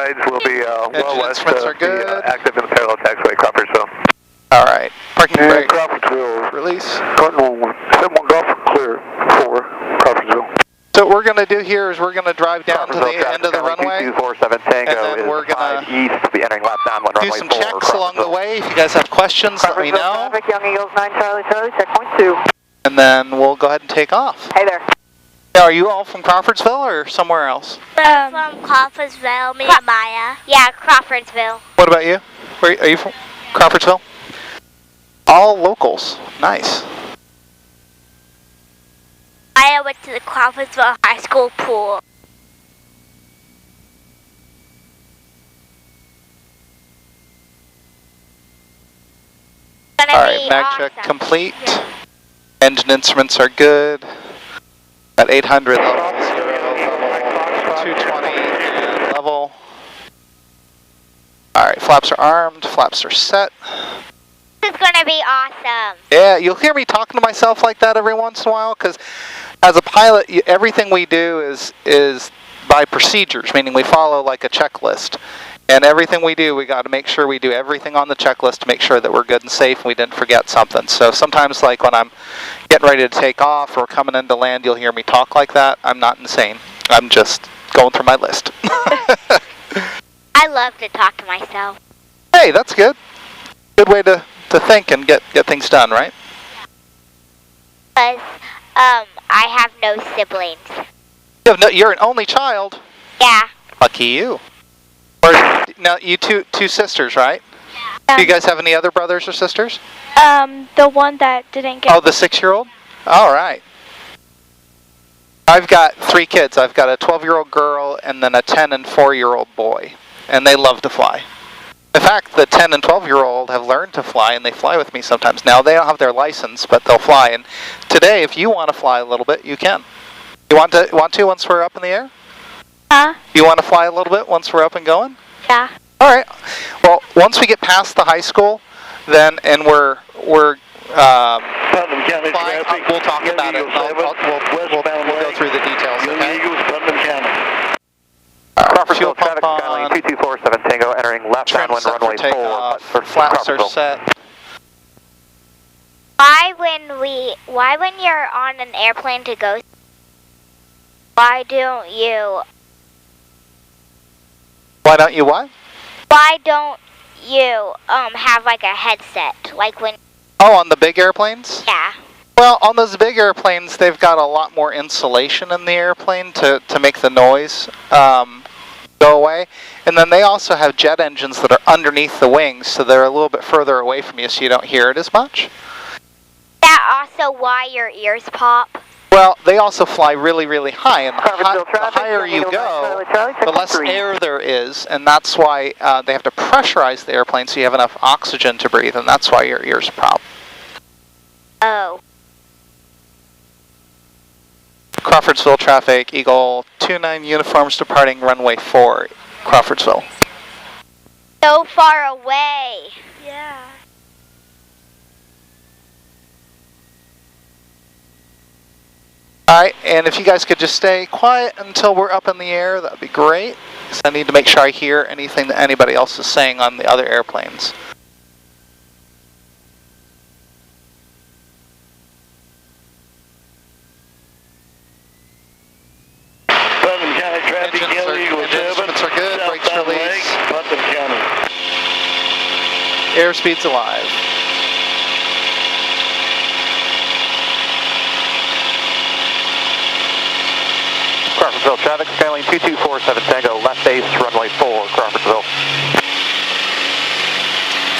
rides will be well west of the active and parallel taxiway, Crawfordsville. All right. Parking brake. Crawfordsville. Release. Cardinal 71 Golf clear for Crawfordsville. So what we're going to do here is we're going to drive down to the end of the runway, 2247 Tango and then we're going to east, be entering left downwind do some checks along the way. If you guys have questions, let me know. Traffic, Young Eagles 9 Charlie Charlie, checkpoint 2. And then we'll go ahead and take off. Hey there. Now, are you all from Crawfordsville or somewhere else? From Crawfordsville, me and Maya. Yeah, Crawfordsville. What about you? Where are you from? Crawfordsville? All locals. Nice. Maya went to the Crawfordsville High School pool. All right, mag check complete. Engine instruments are good. At 800 level, 0, level 220, and level. All right, flaps are armed, flaps are set. This is going to be awesome. Yeah, you'll hear me talking to myself like that every once in a while, because as a pilot, everything we do is by procedures, meaning we follow like a checklist. And everything we do, we got to make sure we do everything on the checklist to make sure that we're good and safe and we didn't forget something. So sometimes, like when I'm getting ready to take off or coming into land, you'll hear me talk like that. I'm not insane. I'm just going through my list. I love to talk to myself. Hey, that's good. Good way to think and get things done, right? Because I have no siblings. You're an only child. Yeah. Lucky you. Or, now, you two sisters, right? Yeah. Do you guys have any other brothers or sisters? The one that didn't get... Oh, the 6-year-old? All right. I've got 3 kids. I've got a 12-year-old girl and then a 10 and 4-year-old boy. And they love to fly. In fact, the 10 and 12-year-old have learned to fly, and they fly with me sometimes. Now, they don't have their license, but they'll fly. And today, if you want to fly a little bit, you can. You want to once we're up in the air? Huh? You want to fly a little bit once we're up and going? Yeah. All right. Well, once we get past the high school, then and we're flying, we'll talk about it. We'll go through the details. Okay. Fuel pump on. 2247 Tango entering left downwind runway 4. Flaps are set. Why when you're on an airplane to go, why don't you what? Why don't you have like a headset, like when... Oh, on the big airplanes? Yeah. Well, on those big airplanes, they've got a lot more insulation in the airplane to make the noise go away. And then they also have jet engines that are underneath the wings, so they're a little bit further away from you, so you don't hear it as much. Is that also why your ears pop? Well, they also fly really, really high, and the higher you go, the less air there is, and that's why they have to pressurize the airplane so you have enough oxygen to breathe, and that's why your ears pop. Oh. Crawfordsville traffic, Eagle 29 uniforms departing runway 4, Crawfordsville. So far away. Yeah. Alright, and if you guys could just stay quiet until we're up in the air, that'd be great. Because I need to make sure I hear anything that anybody else is saying on the other airplanes. Instruments are good, brakes release. Airspeed's alive. Crawfordsville traffic, Skyline 2247 Tango, left base, runway 4, Crawfordsville.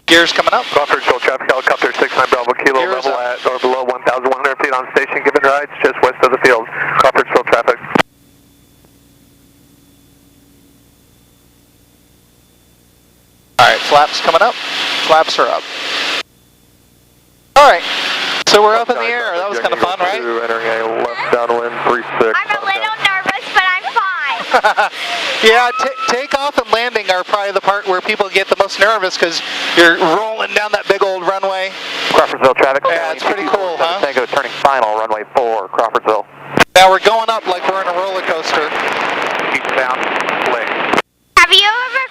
Gears coming up. Crawfordsville traffic, helicopter 69 Bravo Kilo, Gears level up. at or below 1,100 feet on station, giving rides just west of the field. Crawfordsville traffic. Alright, flaps coming up. Flaps are up. Alright, so we're up in the air. That was kind of fun, right? Entering a left downwind 36. I'm a little nervous, but I'm fine. Yeah, takeoff and landing are probably the part where people get the most nervous because you're rolling down that big old runway. Crawfordsville traffic. Yeah, it's pretty cool, huh? Tango turning final, runway 4, Crawfordsville. Now we're going up like we're in a roller coaster. Eastbound, link. Have you ever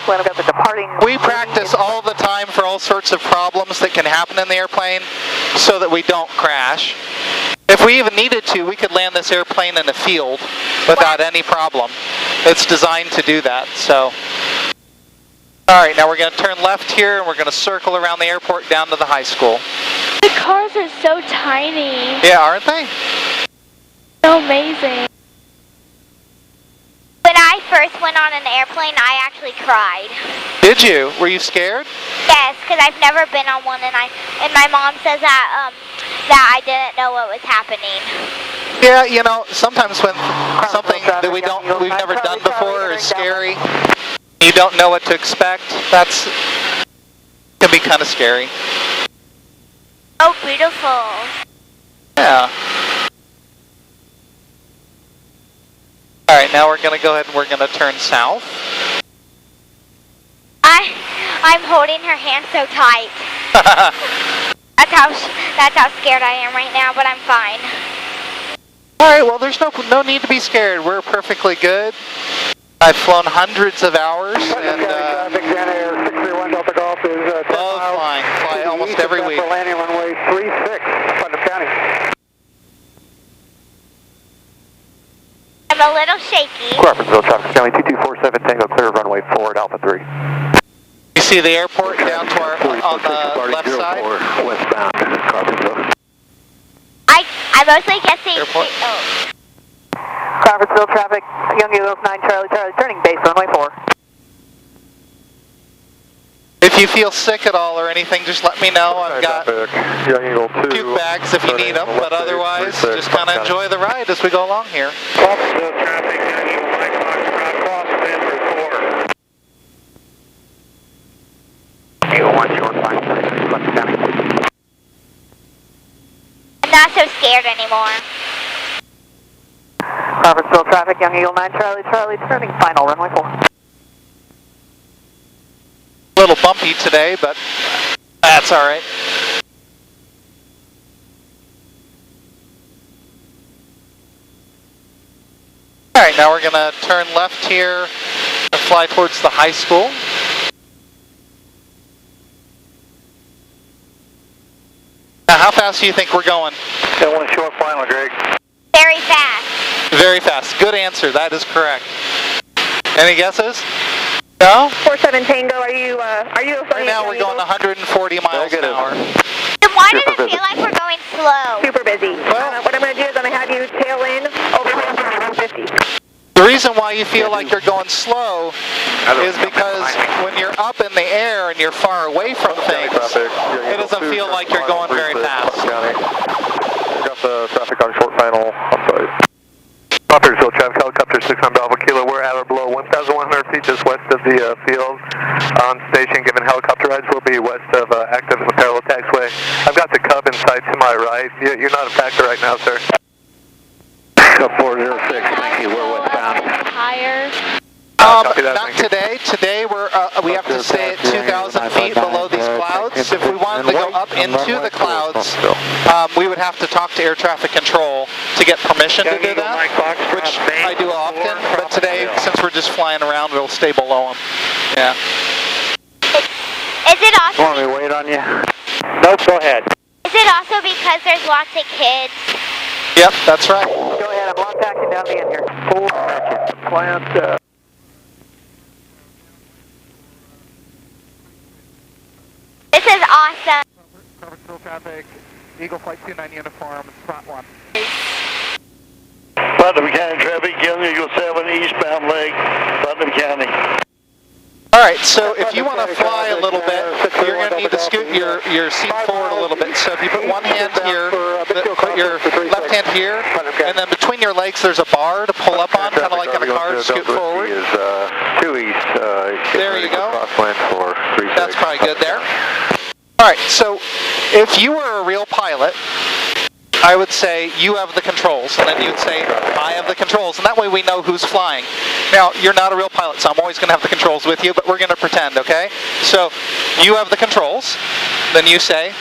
When I've got the departing. We practice all the time for all sorts of problems that can happen in the airplane so that we don't crash. If we even needed to, we could land this airplane in a field without any problem. It's designed to do that, so. All right, now we're going to turn left here, and we're going to circle around the airport down to the high school. The cars are so tiny. Yeah, aren't they? So amazing. When I first went on an airplane, I actually cried. Did you? Were you scared? Yes, because I've never been on one, and my mom says that I didn't know what was happening. Yeah, you know, sometimes when something that we've never done before is scary, you don't know what to expect, can be kind of scary. Oh, beautiful. Yeah. All right, now we're going to go ahead and we're going to turn south. I'm holding her hand so tight. That's how scared I am right now, but I'm fine. All right, well, there's no need to be scared. We're perfectly good. I've flown hundreds of hours, and love flying. Fly almost every week. Landing runway 36, Putnam County. I'm a little shaky. Crawfordsville traffic, Stanley 2247 Tango, clear runway 4 at Alpha 3. You see the airport down to our on the left side? Westbound, Crawfordsville. I mostly get the Airport. Crawfordsville traffic, Young Eagles 9 Charlie, turning base runway 4. If you feel sick at all or anything, just let me know. I've got Young Eagle 2. puke bags if you need them, but otherwise, just kind of enjoy the ride as we go along here. Crawfordsville traffic, Young Eagle 9 Foxtrot, cross band 4. Eagle 1 short 536, Putnam County. I'm not so scared anymore. Crawfordsville traffic, Young Eagle 9 Charlie, turning final runway 4. A little bumpy today, but that's all right. All right, now we're going to turn left here and fly towards the high school. Now, how fast do you think we're going? Got one short final, Greg. Very fast. Very fast. Good answer. That is correct. Any guesses? No? 47 Tango, are you Right now we're going 140 miles an hour. Then why does it feel like we're going slow? super busy? Well, What I'm going to do is I'm going to have you tail in over 150. the reason why you feel like you're going slow is because when you're up in the air and you're far away from things, it doesn't feel like you're going very fast. Got the traffic on short final outside. Crawfordsville traffic, helicopter 6 on Bravo Kilo. We're at or below 1,100 feet just west of the field. On station, given helicopter rides, will be west of active parallel taxiway. I've got the Cub in sight to my right. You're not a factor right now, sir. 406, thank you. We're westbound. Higher. Not today. Today we have to stay at 2,000 feet below these clouds. If we wanted to go up into the clouds, we would have to talk to air traffic control to get permission to do that, which I do often. But today, since we're just flying around, we'll stay below them. Yeah. Is it also? Want me to wait on you? Nope, go ahead. Is it also because there's lots of kids? Yep, that's right. Go ahead, I'm lock packing down the end here. Plant, This is awesome. Crawfordsville traffic, Eagle Flight 29 uniform, spot 1. Putnam County traffic, Young Eagle 7, eastbound leg, Putnam County. All right, so if you want to fly a little bit, you're going to need to scoot your seat forward a little bit. So if you put one hand here, put your left hand here, and then between your legs there's a bar to pull up on, kind of like in a car, scoot forward. Due east. There you go. Crosswind for 36. That's probably good there. All right, so if you were a real pilot, I would say you have the controls, and then you'd say I have the controls, and that way we know who's flying. Now, you're not a real pilot, so I'm always going to have the controls with you, but we're going to pretend, okay? So, you have the controls, then you say,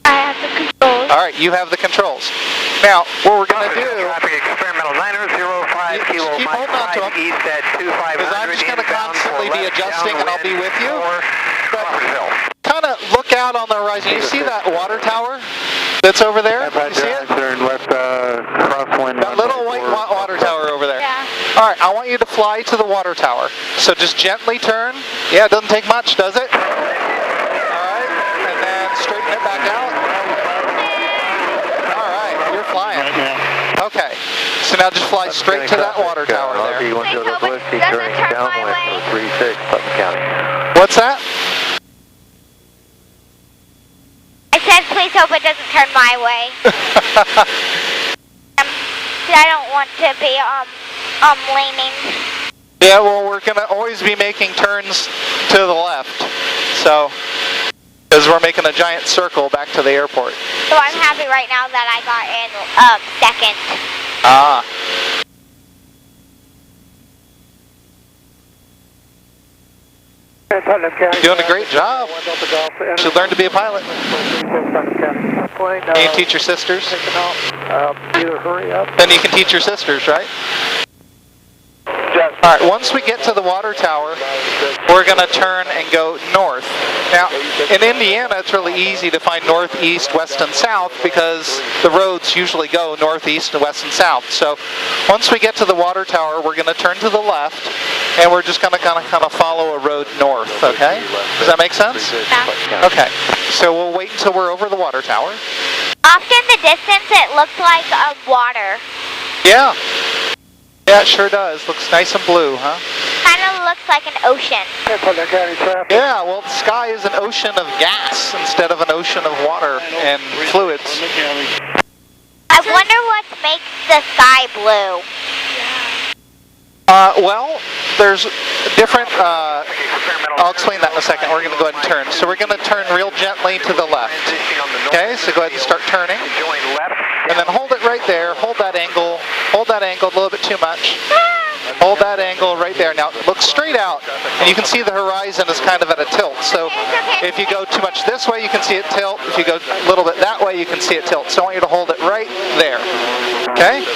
I have the controls. all right, you have the controls. Now, what we're going to do, Traffic experimental 905 keep holding on to them, east at 2500 because I'm just going to constantly be adjusting testing, and I'll be with you. But kind of look out on the horizon. You see that water tower that's over there? You see it? That little white water tower over there. Yeah. All right, I want you to fly to the water tower. So just gently turn. Yeah, it doesn't take much, does it? All right, and then straighten it back out. All right, you're flying. Okay, so now just fly straight to that water tower there. Please hope it doesn't turn my way. What's that? I said please hope it doesn't turn my way. I don't want to be leaning. Yeah, well, we're gonna always be making turns to the left, so because we're making a giant circle back to the airport. So I'm happy right now that I got in second. Ah. You're doing a great job. You should learn to be a pilot. Can you teach your sisters? Then you can teach your sisters, right? All right, once we get to the water tower, we're going to turn and go north. Now, in Indiana, it's really easy to find north, east, west, and south because the roads usually go north, east, and west, and south. So once we get to the water tower, we're going to turn to the left, and we're just going to kind of follow a road north, okay? Does that make sense? Yeah. Okay, so we'll wait until we're over the water tower. Off in the distance, it looks like water. Yeah. Yeah, it sure does. Looks nice and blue, huh? Kind of looks like an ocean. Yeah, well, the sky is an ocean of gas instead of an ocean of water and fluids. I wonder what makes the sky blue. Well, there's different, I'll explain that in a second. We're going to go ahead and turn. So we're going to turn real gently to the left. Okay, so go ahead and start turning. And then hold it right there. Hold that angle. Hold that angle a little bit too much. Hold that angle right there. Now, look straight out, and you can see the horizon is kind of at a tilt. So if you go too much this way, you can see it tilt. If you go a little bit that way, you can see it tilt. So I want you to hold it right there. Okay?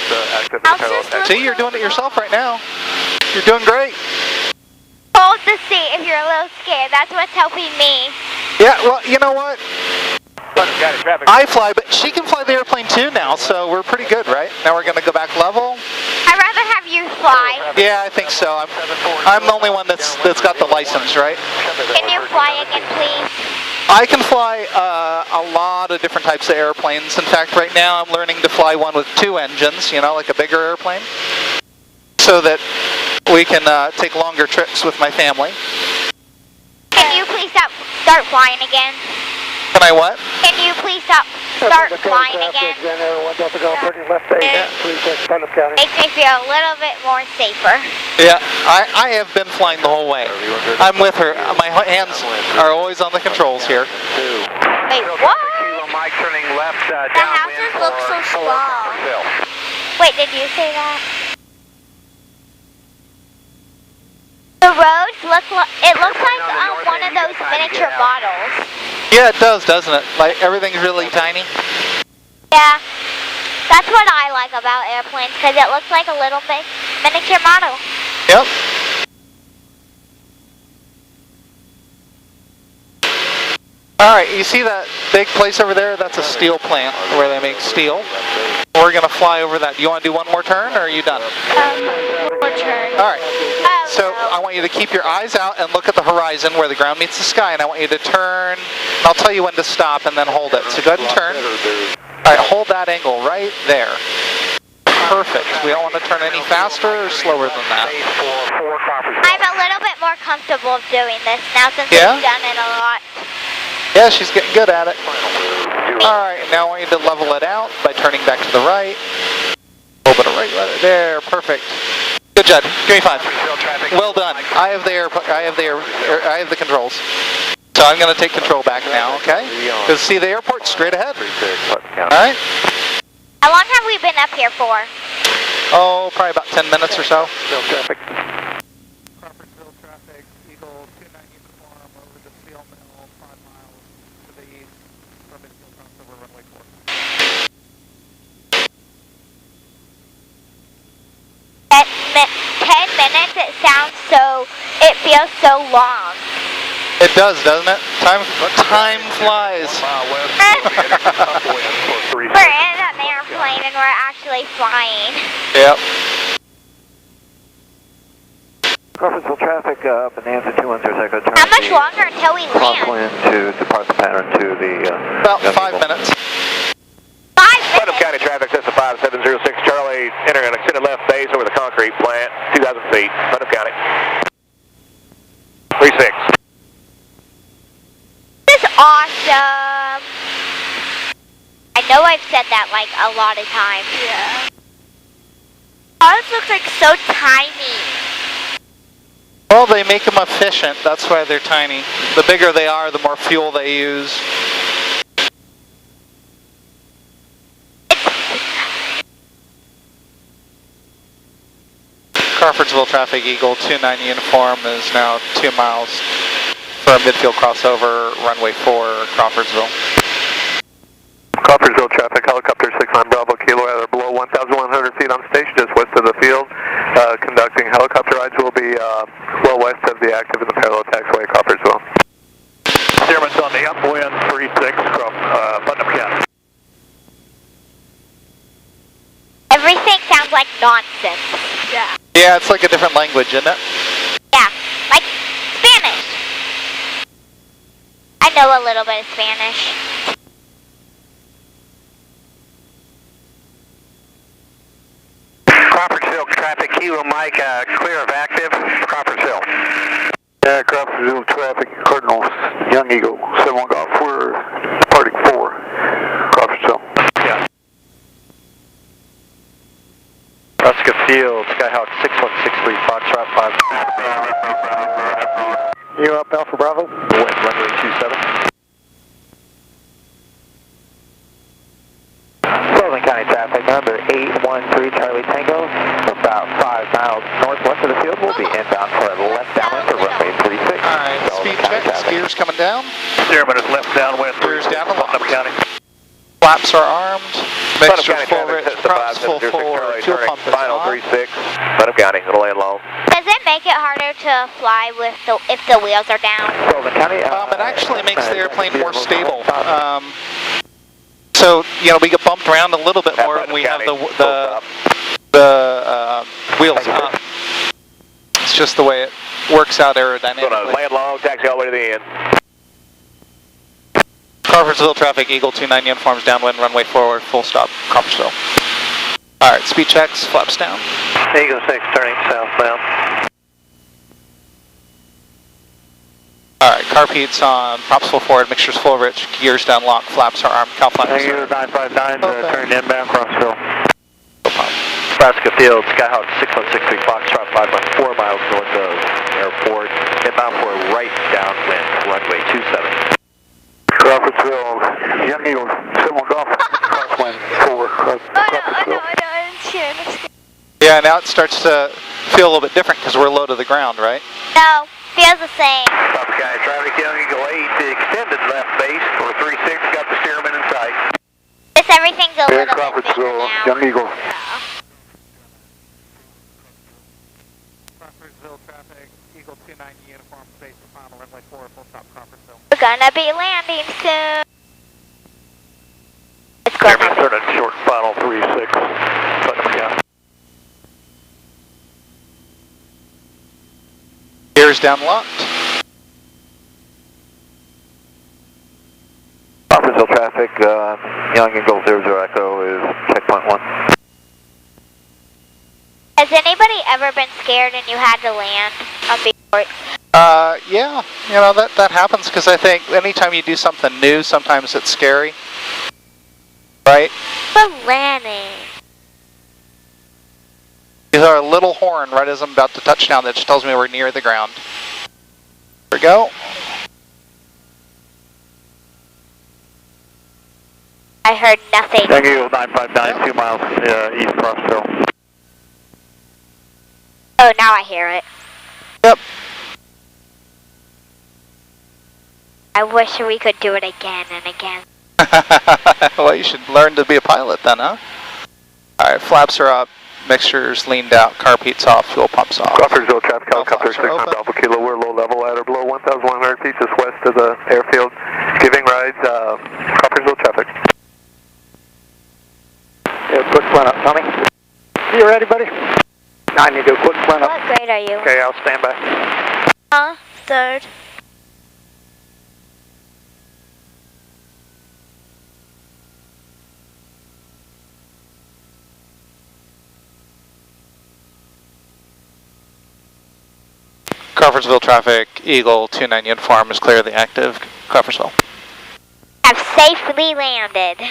See, you're doing it yourself right now. You're doing great. Hold the seat if you're a little scared. That's what's helping me. Yeah, well, you know what? I fly, but she can fly the airplane too now, so we're pretty good, right? Now we're going to go back level. I'd rather have you fly. Yeah, I think so. I'm the only one that's got the license, right? Can you fly again, please? I can fly a lot of different types of airplanes. In fact, right now I'm learning to fly one with 2 engines, you know, like a bigger airplane, so that we can take longer trips with my family. Can you please start flying again? Can I what? Can you please start flying again? Makes me feel a little bit more safer. Yeah, I have been flying the whole way. I'm with her. My hands are always on the controls here. Wait, what? The houses look so small. Wait, did you say that? The roads looks like one of those miniature models. Yeah, it does, doesn't it? Like, everything's really tiny. Yeah, that's what I like about airplanes, because it looks like a little miniature model. Yep. Alright, you see that big place over there? That's a steel plant where they make steel. We're going to fly over that. Do you want to do one more turn, or are you done? One more turn. Alright. So I want you to keep your eyes out and look at the horizon where the ground meets the sky, and I want you to turn. I'll tell you when to stop and then hold it. So go ahead and turn. Alright, hold that angle right there. Perfect. We don't want to turn any faster or slower than that. I'm a little bit more comfortable doing this now since Yeah? I've done it a lot. Yeah, she's getting good at it. Alright, now I want you to level it out by turning back to the right. A little bit of right there. Perfect. Good job. Give me 5. Well done. I have the controls. So I'm going to take control back now, okay? Because see the airport straight ahead. Alright? How long have we been up here for? Oh, probably about 10 minutes or so. Traffic. Crawfordsville traffic, Eagle 290 perform over the steel mill, 5 miles to the east, from Steel crossover runway 4. 10 minutes, it It feels so long. It does, doesn't it? Time flies. 1 mile west. We're in an airplane and we're actually flying. Yep. Crawfordsville traffic, Bonanza 210 Echo. How much longer until we land? Crosswind to depart the pattern to the... About 5 minutes. 5 Putnam minutes? County traffic, this is 5706 Charlie, entering an extended left base over the concrete plant, 2,000 feet, Putnam County. 36. This is awesome. I know I've said that like a lot of times. Yeah. Oh, this looks like so tiny. Well, they make them efficient. That's why they're tiny. The bigger they are, the more fuel they use. Crawfordsville traffic, Eagle 29 uniform is now 2 miles for a midfield crossover, runway 4, Crawfordsville. Crawfordsville traffic, helicopter 69 Bravo Kilo, either below 1,100 feet on station, just west of the field. Conducting helicopter rides will be well west of the active in the parallel taxiway, Crawfordsville. Steerman's on the upwind, 36 from Putnam County. Everything sounds like nonsense. Yeah. Yeah, it's like a different language, isn't it? Yeah, like Spanish. I know a little bit of Spanish. Crawfordsville traffic, Kilo Mike, clear of active, Crawfordsville. Yeah, Crawfordsville traffic, Cardinal, Young Eagle, 71 Golf, we're departing 4, Crawfordsville. Yeah. Nebraska Field, Skyhawk 6163, Foxtrot 5. You up, Alpha Bravo? Wind runway 27. Sullivan County traffic, number 813 Charlie Tango, about 5 miles northwest of the field. We'll be inbound for a left downwind for runway 36. Alright, speed check, gears coming down. Steerman is left downwind, Gears down a lot. Putnam County. Flaps are armed. Mixture County full traffic, rich, props full forward, fuel pump is final on. 36, Putnam County, it'll land low. Does it make it harder to fly with if the wheels are down? Sullivan County, It actually makes the airplane more stable. So, you know, we get bumped around a little bit more when we have the wheels up. It's just the way it works out aerodynamically. Gonna land low, taxi all the way to the end. Crawfordsville traffic, Eagle 29 uniforms downwind, runway forward, full stop, Crawfordsville. Alright, speed checks, flaps down. Eagle 6 turning southbound. Alright, carb heat's on, props full forward, mixtures full rich, gears down lock, flaps are armed, cow flaps. Thank you, 959, turning inbound, Crossville. Nebraska Field, Skyhawk 6163, Foxtrot 514 miles north of airport, inbound for a right downwind, runway 27. Crawfordsville, Young Eagle, 71 Golf, crosswind 4, Crawfordsville. Yeah, now it starts to feel a little bit different because we're low to the ground, right? No, feels the same. Putnam County traffic, Young Eagle 8, the extended left base for 36, got the Steerman in sight. Just everything's a little bit bigger Crawfordsville, now. Young Eagle. Crawfordsville traffic, Eagle 29 uniform, space for final, runway 4, full stop, Crawfordsville. We're gonna be landing soon. It's going Steerman turning short final 36, Putnam County. Gears down locked. Crawfordsville traffic, Young Eagle 00 Echo is checkpoint 1. Has anybody ever been scared and you had to land on Beachport? Yeah, you know, that happens because I think anytime you do something new, sometimes it's scary. Right? But landing. There's our little horn right as I'm about to touch down that just tells me we're near the ground. There we go. I heard nothing. Young Eagle 959, 2 miles east Crossville. Oh, now I hear it. Yep. I wish we could do it again and again. Well, you should learn to be a pilot then, huh? Alright, flaps are up. Mixtures leaned out, carpeets off, fuel pumps off. Crawfordsville traffic All helicopter flaps are 6 on open. Bravo Kilo. We're low level at or below 1,100 feet just west of the airfield. Giving rides, Crawfordsville traffic. Yeah, quick run up, Tommy. You ready, buddy? I need to do a quick run up. What grade are you? Okay, I'll stand by. Third. Crawfordsville traffic, Eagle 29 uniform is clear of the active. Crawfordsville. Have safely landed.